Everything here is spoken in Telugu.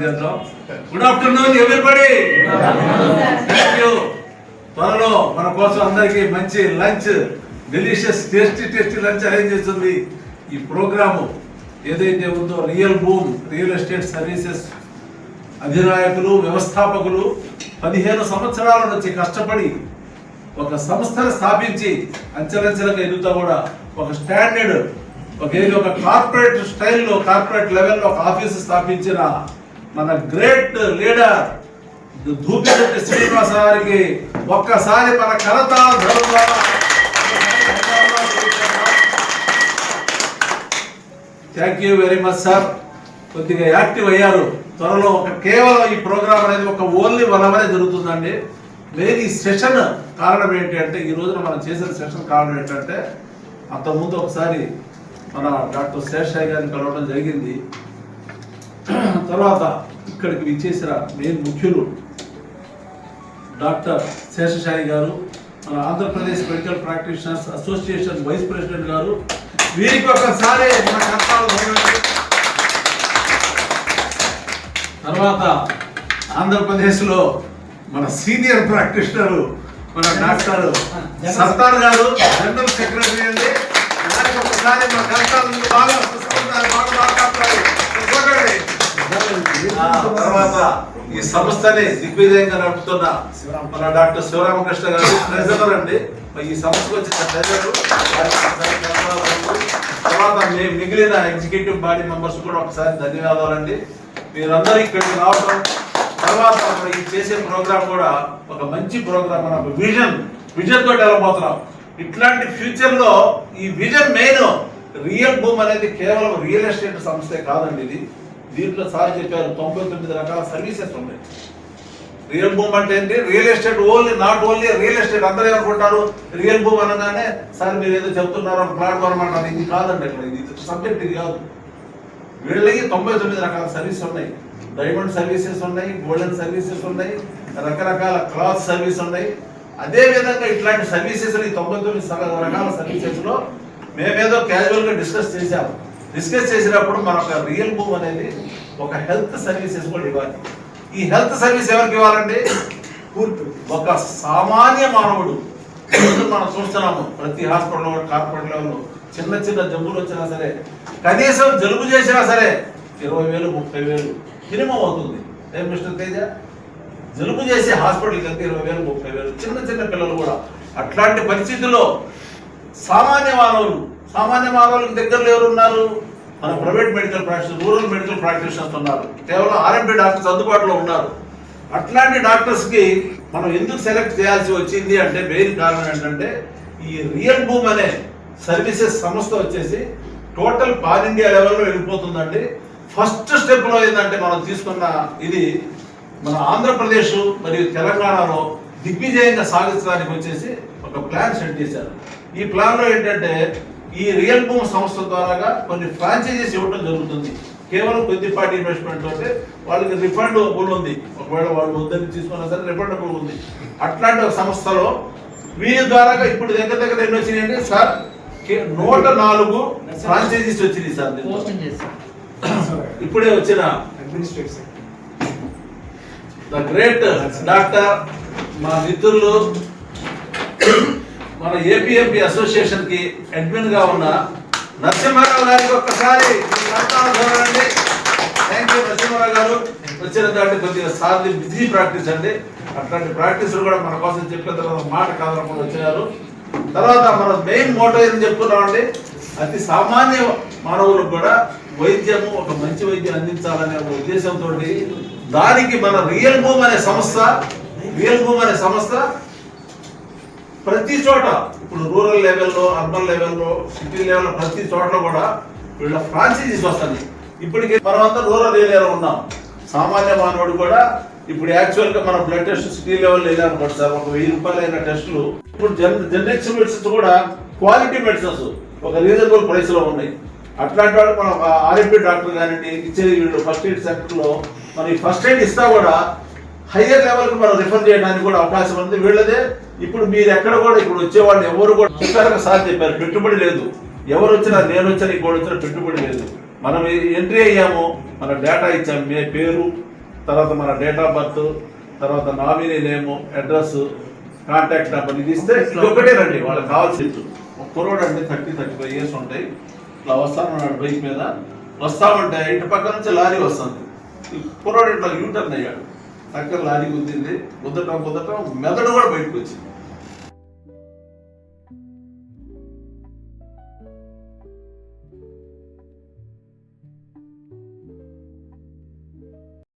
Good afternoon everybody. Thank you. త్వరలో మన కోసం అందరికి మంచి lunch, delicious tasty lunch arrange చేస్తుంది. ఈ ప్రోగ్రాము ఏదైతే ఉందో Real Boom Real Estate Services అధినాయకులు వ్యవస్థాపకులు 15 సంవత్సరాల నుంచి కష్టపడి ఒక సంస్థను స్థాపించి అంచెలంచెలుగా ఎదుగుతా కూడా ఒక స్టాండర్డ్ ఒక కార్పొరేట్ స్టైల్లో కార్పొరేట్ లెవెల్లో ఒక ఆఫీసు స్థాపించిన మన గ్రేట్ లీడర్ ధూపిశెట్టి శ్రీనివాస గారికి ఒక్కసారి మన కరతాళ ధ్వనుల thank you very much sir. కొద్దిగా యాక్టివ్ అయ్యారు. త్వరలో కేవలం ఈ ప్రోగ్రామ్ అనేది ఓన్లీ 1 అవరే జరుగుతుందండి. మెయిన్ ఈ సెషన్ కారణం ఏంటి అంటే ఈ రోజున మనం చేసిన సెషన్ కారణం ఏంటంటే అంతకుముందు ఒకసారి మన డాక్టర్ శేషయ్య గారిని కలవడం జరిగింది. తర్వాత ఇక్కడికి విచ్చేసిన మెయిన్ ముఖ్యులు డాక్టర్ శేషసాయి గారు, మన Andhra Pradesh medical practitioners association vice president garu, వీరికి ఒకసారి మన కర్తాలు. తర్వాత ఆంధ్రప్రదేశ్లో మన సీనియర్ ప్రాక్టీషనర్ మన doctor Sattar garu, general secretary అండి. దానికి ఒకసారి మన కర్తాలు బాగా తర్వాత ఈ సంస్థని దిగ్విజయంగా నడుపుతున్న మన డాక్టర్ శివరామకృష్ణ గారు ట్రెజరర్ అండి. ఈ సంస్థకు వచ్చిన ట్రెజరర్. తర్వాత మిగిలిన ఎగ్జిక్యూటివ్ బాడీ మెంబర్స్ కూడా ఒకసారి ధన్యవాదాలండి. మీరందరూ ఇక్కడికి రావడం, తర్వాత ఈ చేసే ప్రోగ్రామ్ కూడా ఒక మంచి ప్రోగ్రామ్. మన విజన్ తోటి వెళ్ళబోతున్నాం. ఇట్లాంటి ఫ్యూచర్ లో ఈ విజన్ మెయిన్ రియల్ బూమ్ అనేది కేవలం రియల్ ఎస్టేట్ సంస్థే కాదండి. దీంట్లో సార్ చెప్పారు 99 రకాల సర్వీసెస్ ఉన్నాయి. రియల్ బూమ్ అంటే ఏంటి? Real estate not only real estate. అందరూ ఏమనుకుంటారు రియల్ బూమ్ అనగానే సార్ మీరు ఏదో చెప్తున్నారు ప్లాట్ఫామ్ అంటారు. ఇది కాదండి. అక్కడ ఇది సబ్జెక్ట్ ఇది కాదు. వీళ్ళకి 99 రకాల సర్వీస్ ఉన్నాయి. డైమండ్ సర్వీసెస్ ఉన్నాయి, గోల్డెన్ సర్వీసెస్ ఉన్నాయి, రకరకాల క్లాత్ సర్వీస్ ఉన్నాయి. అదే విధంగా ఇట్లాంటి సర్వీసెస్ 99 రకాల సర్వీసెస్ లో మేమేదో క్యాజువల్ గా డిస్కస్ చేసినప్పుడు మనకు రియల్ బూమ్ అనేది ఒక హెల్త్ సర్వీసెస్ కూడా ఇవ్వాలి. ఈ హెల్త్ సర్వీస్ ఎవరికి ఇవ్వాలండి? ఒక సామాన్య మానవుడు. మనం చూస్తున్నాము ప్రతి హాస్పిటల్లో కార్పొరేట్ లెవెల్లో చిన్న జబ్బులు వచ్చినా సరే, కనీసం జలుబు చేసినా సరే 20,000 30,000 మినిమం అవుతుంది. ఏం మిస్టర్ తేజ? జలుబు చేసి హాస్పిటల్కి వెళ్తే 20,000 30,000. చిన్న పిల్లలు కూడా. అట్లాంటి పరిస్థితుల్లో సామాన్య మానవులకు దగ్గరలో ఎవరు ఉన్నారు? మన private medical practice, rural medical practitioners ఉన్నారు. కేవలం ఆర్ఎంపీ డాక్టర్స్ అందుబాటులో ఉన్నారు. అట్లాంటి డాక్టర్స్ కి మనం ఎందుకు సెలెక్ట్ చేయాల్సి వచ్చింది అంటే మెయిన్ కారణం ఏంటంటే ఈ రియల్ బూమ్ అనే సర్వీసెస్ సంస్థ వచ్చేసి టోటల్ పాన్ ఇండియా లెవెల్లో వెళ్ళిపోతుందండి. ఫస్ట్ స్టెప్ లో ఏంటంటే మనం తీసుకున్న ఇది మన ఆంధ్రప్రదేశ్ మరియు తెలంగాణలో దిగ్విజయంగా సాగించడానికి వచ్చేసి ఒక ప్లాన్ సెట్ చేశారు. ఈ ప్లాన్ లో ఏంటంటే ఈ రియల్ బూమ్ సంస్థ ద్వారా కొన్ని ఫ్రాంచైజీస్ ఇవ్వడం జరుగుతుంది. కేవలం కొద్దిపాటి ఇన్వెస్ట్మెంట్ తోటి వాళ్ళకి రిఫండబుల్ ఉంది. ఒకవేళ వాళ్ళు వద్దని తీసుకున్నా సరే రిఫండబుల్ ఉంది. అట్లాంటి ఒక సంస్థలో వీరి ద్వారా ఇప్పుడు దగ్గర ఎన్ని వచ్చినాయండి సార్? 104 ఫ్రాంచైజీస్ వచ్చినాయి సార్. ఇప్పుడే వచ్చిన ద గ్రేట్ డాక్టర్ మా మిత్రులు మన ఏపీఎంపీ అసోసియేషన్ కి అడ్మిన్ గా ఉన్న నరసింహారావు గారికి ఒక్కసారి చూడండి. థ్యాంక్ యూ నరసింహారావు గారు. వచ్చిన దాంట్లో కొద్దిగా సార్లు బిజీ ప్రాక్టీస్ అండి. అట్లాంటి ప్రాక్టీస్ కూడా మన కోసం చెప్పిన తర్వాత మాట కాదనకుండా వచ్చినారు. తర్వాత మన మెయిన్ మోటో ఏం చెప్పుకున్నామండి, అతి సామాన్య మానవులకు కూడా వైద్యము ఒక మంచి వైద్యం అందించాలనే ఒక ఉద్దేశంతో దానికి మన రియల్ బూమ్ అనే సంస్థ ప్రతి చోట ఇప్పుడు రూరల్ లెవెల్లో, అర్బన్ లెవెల్లో, సిటీ లెవెల్లో ప్రతి చోట కూడా వీళ్ళ ఫ్రాంచైజీస్ వస్తుంది. ఇప్పటికీ మనమంతా రూరల్ ఏరియాలో ఉన్నాం. సామాన్య మానవుడు కూడా ఇప్పుడు యాక్చువల్ గా మన బ్లడ్ టెస్ట్ సిటీ లెవెల్లో వెళ్ళారు సార్. ఒక 1000 రూపాయలు అయిన టెస్టులు ఇప్పుడు జనరిక్ మెడిసిన్స్ కూడా క్వాలిటీ మెడిసిన్స్ ఒక రీజనబుల్ ప్రైస్ లో ఉన్నాయి. అట్లాంటి వాళ్ళు మనం ఆర్ఎంపీ డాక్టర్ కానివ్వండి ఇచ్చేది వీళ్ళు ఫస్ట్ ఎయిడ్ సెక్టర్ లో మన ఫస్ట్ ఎయిడ్ ఇస్తా కూడా హైయర్ లెవెల్ కు మనం రిఫర్ చేయడానికి కూడా అవకాశం ఉంది వీళ్ళదే. ఇప్పుడు మీరు ఎక్కడ కూడా ఇప్పుడు వచ్చేవాళ్ళు ఎవరు కూడా చెప్పారు సార్ చెప్పారు, పెట్టుబడి లేదు. ఎవరు వచ్చినా నేను వచ్చినా ఇంకోటి వచ్చినా పెట్టుబడి లేదు. మనం ఎంట్రీ అయ్యాము, మన డేటా ఇచ్చాము, మీ పేరు తర్వాత మన డేట్ ఆఫ్ బర్త్, తర్వాత నామినీ నేము, అడ్రస్, కాంటాక్ట్ నెంబర్ ఇది ఇస్తే ఒకటే రండి వాళ్ళకి కావాల్సి. ఒక కుర్రోడు అండి 30-35 ఇయర్స్ ఉంటాయి. ఇట్లా వస్తానన్నాడు బైక్ మీద. వస్తామంటే ఇటు పక్క నుంచి లారీ వస్తుంది. ఈ కుర్రోడు ఇట్లా యూటర్న్ అయ్యాడు. చక్కగా లారీ గుద్దింది. గుద్దటం మెదడు కూడా బయటకు వచ్చింది.